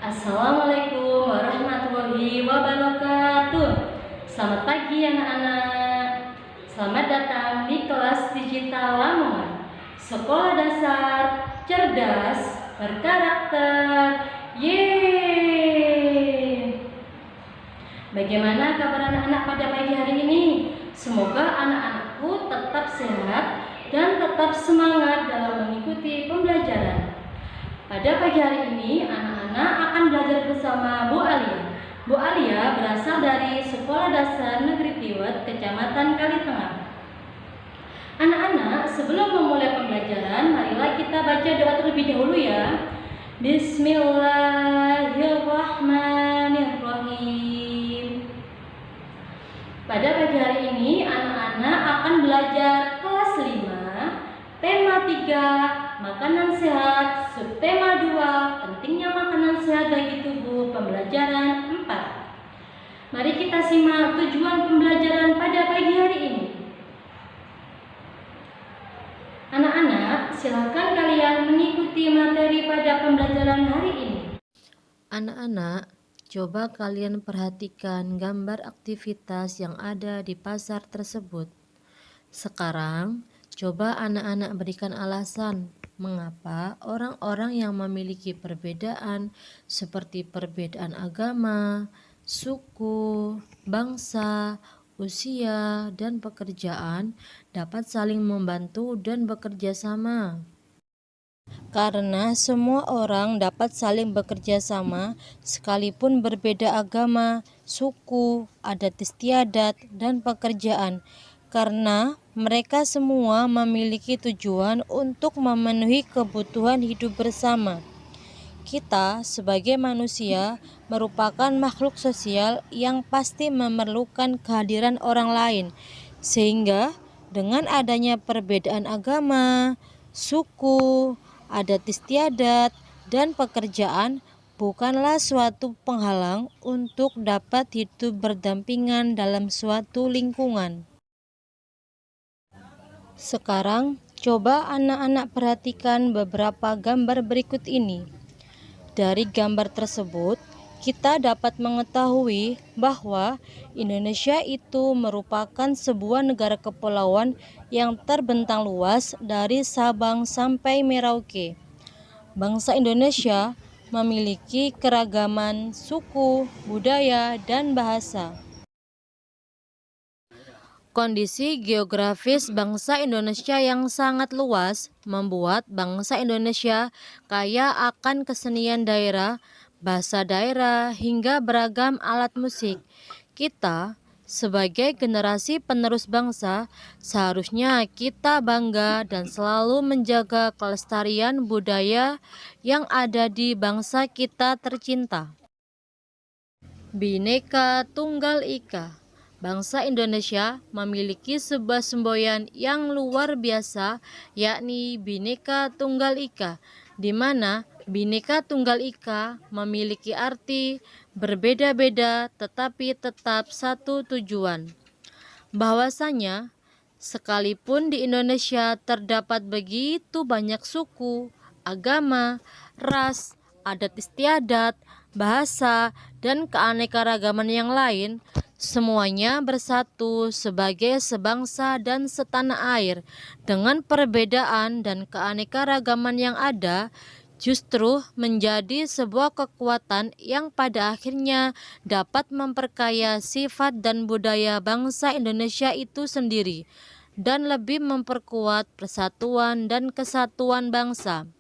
Assalamualaikum warahmatullahi wabarakatuh. Selamat pagi anak-anak. Selamat datang di kelas digital Lamongan. Sekolah dasar cerdas berkarakter. Yeay. Bagaimana kabar anak-anak pada pagi hari ini? Semoga anak-anakku tetap sehat dan tetap semangat dalam mengikuti pembelajaran. Pada pagi hari ini, anak-anak akan belajar bersama Bu Alia. Bu Alia berasal dari Sekolah Dasar Negeri Tiwet, Kecamatan Kalitengah. Anak-anak, sebelum memulai pembelajaran, marilah kita baca doa terlebih dahulu ya. Bismillahirrahmanirrahim. Pada pagi hari ini, anak-anak akan belajar kelas 5, tema 3, makanan sehat, subtema 2, pentingnya makanan sehat bagi tubuh, pembelajaran 4. Mari kita simak tujuan pembelajaran pada pagi hari ini. Anak-anak, silakan kalian mengikuti materi pada pembelajaran hari ini. Anak-anak, coba kalian perhatikan gambar aktivitas yang ada di pasar tersebut. Sekarang, coba anak-anak berikan alasan mengapa orang-orang yang memiliki perbedaan seperti perbedaan agama, suku, bangsa, usia, dan pekerjaan dapat saling membantu dan bekerja sama. Karena semua orang dapat saling bekerja sama sekalipun berbeda agama, suku, adat istiadat, dan pekerjaan. Karena mereka semua memiliki tujuan untuk memenuhi kebutuhan hidup bersama. Kita sebagai manusia merupakan makhluk sosial yang pasti memerlukan kehadiran orang lain, sehingga dengan adanya perbedaan agama, suku, adat istiadat, dan pekerjaan bukanlah suatu penghalang untuk dapat hidup berdampingan dalam suatu lingkungan. Sekarang, coba anak-anak perhatikan beberapa gambar berikut ini. Dari gambar tersebut, kita dapat mengetahui bahwa Indonesia itu merupakan sebuah negara kepulauan yang terbentang luas dari Sabang sampai Merauke. Bangsa Indonesia memiliki keragaman suku, budaya, dan bahasa. Kondisi geografis bangsa Indonesia yang sangat luas membuat bangsa Indonesia kaya akan kesenian daerah, bahasa daerah, hingga beragam alat musik. Kita, sebagai generasi penerus bangsa, seharusnya kita bangga dan selalu menjaga kelestarian budaya yang ada di bangsa kita tercinta. Bhinneka Tunggal Ika. Bangsa Indonesia memiliki sebuah semboyan yang luar biasa, yakni Bhinneka Tunggal Ika, di mana Bhinneka Tunggal Ika memiliki arti berbeda-beda tetapi tetap satu tujuan. Bahwasanya, sekalipun di Indonesia terdapat begitu banyak suku, agama, ras, adat istiadat, bahasa, dan keanekaragaman yang lain, semuanya bersatu sebagai sebangsa dan setanah air. Dengan perbedaan dan keanekaragaman yang ada, justru menjadi sebuah kekuatan yang pada akhirnya dapat memperkaya sifat dan budaya bangsa Indonesia itu sendiri, dan lebih memperkuat persatuan dan kesatuan bangsa.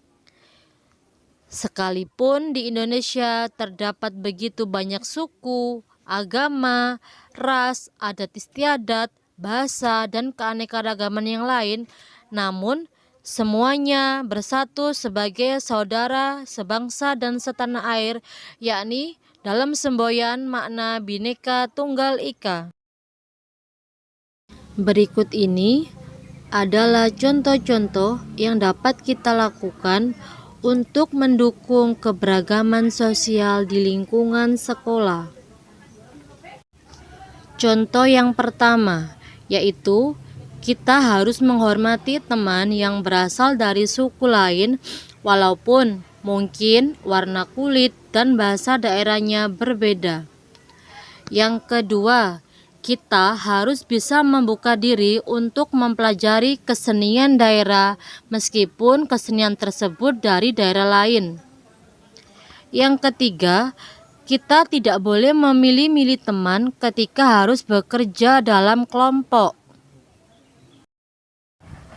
Sekalipun di Indonesia terdapat begitu banyak suku, agama, ras, adat istiadat, bahasa, dan keanekaragaman yang lain, namun semuanya bersatu sebagai saudara, sebangsa, dan setanah air, yakni dalam semboyan makna Bhinneka Tunggal Ika. Berikut ini adalah contoh-contoh yang dapat kita lakukan untuk mendukung keberagaman sosial di lingkungan sekolah. Contoh yang pertama, yaitu kita harus menghormati teman yang berasal dari suku lain walaupun Mungkin warna kulit dan bahasa daerahnya berbeda. Yang kedua, kita harus bisa membuka diri untuk mempelajari kesenian daerah meskipun kesenian tersebut dari daerah lain. Yang ketiga, kita tidak boleh memilih-milih teman ketika harus bekerja dalam kelompok.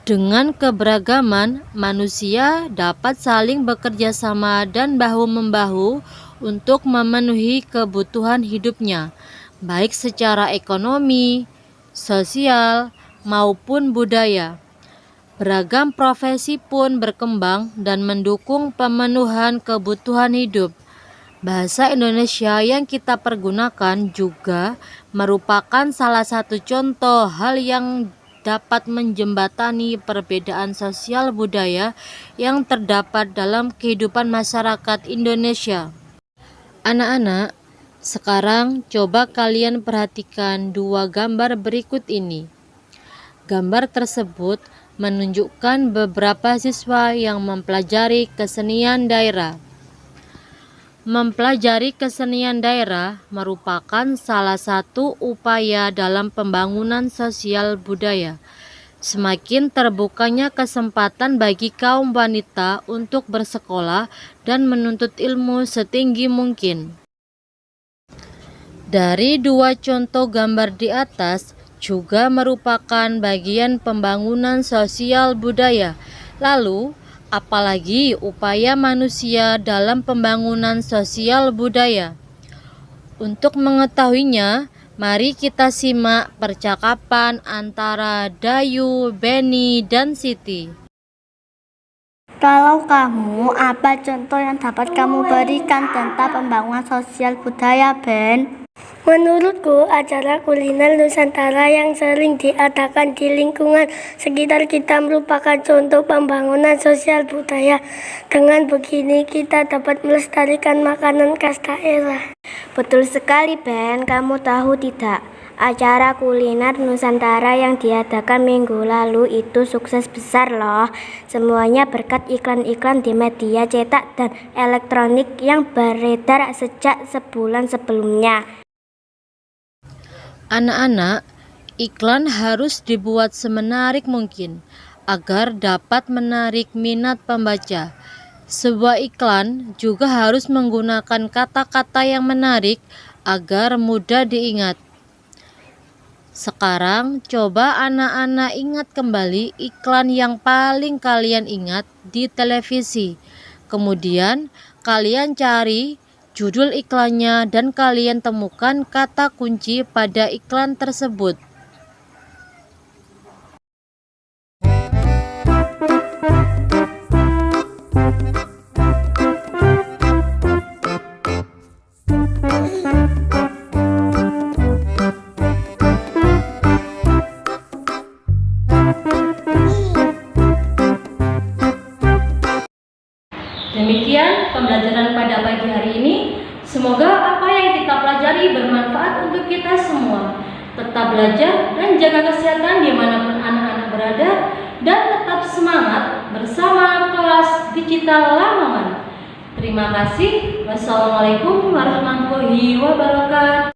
Dengan keberagaman, manusia dapat saling bekerja sama dan bahu-membahu untuk memenuhi kebutuhan hidupnya, baik secara ekonomi, sosial, maupun budaya. Beragam profesi pun berkembang dan mendukung pemenuhan kebutuhan hidup. Bahasa Indonesia yang kita pergunakan juga merupakan salah satu contoh hal yang dapat menjembatani perbedaan sosial budaya yang terdapat dalam kehidupan masyarakat Indonesia. Anak-anak, sekarang coba kalian perhatikan dua gambar berikut ini. Gambar tersebut menunjukkan beberapa siswa yang mempelajari kesenian daerah. Mempelajari kesenian daerah merupakan salah satu upaya dalam pembangunan sosial budaya. Semakin terbukanya kesempatan bagi kaum wanita untuk bersekolah dan menuntut ilmu setinggi mungkin. Dari dua contoh gambar di atas juga merupakan bagian pembangunan sosial budaya. Lalu, apalagi upaya manusia dalam pembangunan sosial budaya. Untuk mengetahuinya, mari kita simak percakapan antara Dayu, Beni, dan Siti. Kalau kamu, apa contoh yang dapat kamu berikan tentang pembangunan sosial budaya, Ben? Menurutku, acara kuliner Nusantara yang sering diadakan di lingkungan sekitar kita merupakan contoh pembangunan sosial budaya. Dengan begini, kita dapat melestarikan makanan khas daerah. Betul sekali, Ben. Kamu tahu tidak? Acara kuliner Nusantara yang diadakan minggu lalu itu sukses besar loh. Semuanya berkat iklan-iklan di media cetak dan elektronik yang beredar sejak sebulan sebelumnya. Anak-anak, iklan harus dibuat semenarik mungkin agar dapat menarik minat pembaca. Sebuah iklan juga harus menggunakan kata-kata yang menarik agar mudah diingat. Sekarang coba anak-anak ingat kembali iklan yang paling kalian ingat di televisi. Kemudian kalian cari judul iklannya dan kalian temukan kata kunci pada iklan tersebut. Demikian pembelajaran pada pagi hari ini. Semoga apa yang kita pelajari bermanfaat untuk kita semua. Tetap belajar dan jaga kesehatan dimanapun anak-anak berada. Dan tetap semangat bersama kelas digital Lamongan. Terima kasih. Wassalamualaikum warahmatullahi wabarakatuh.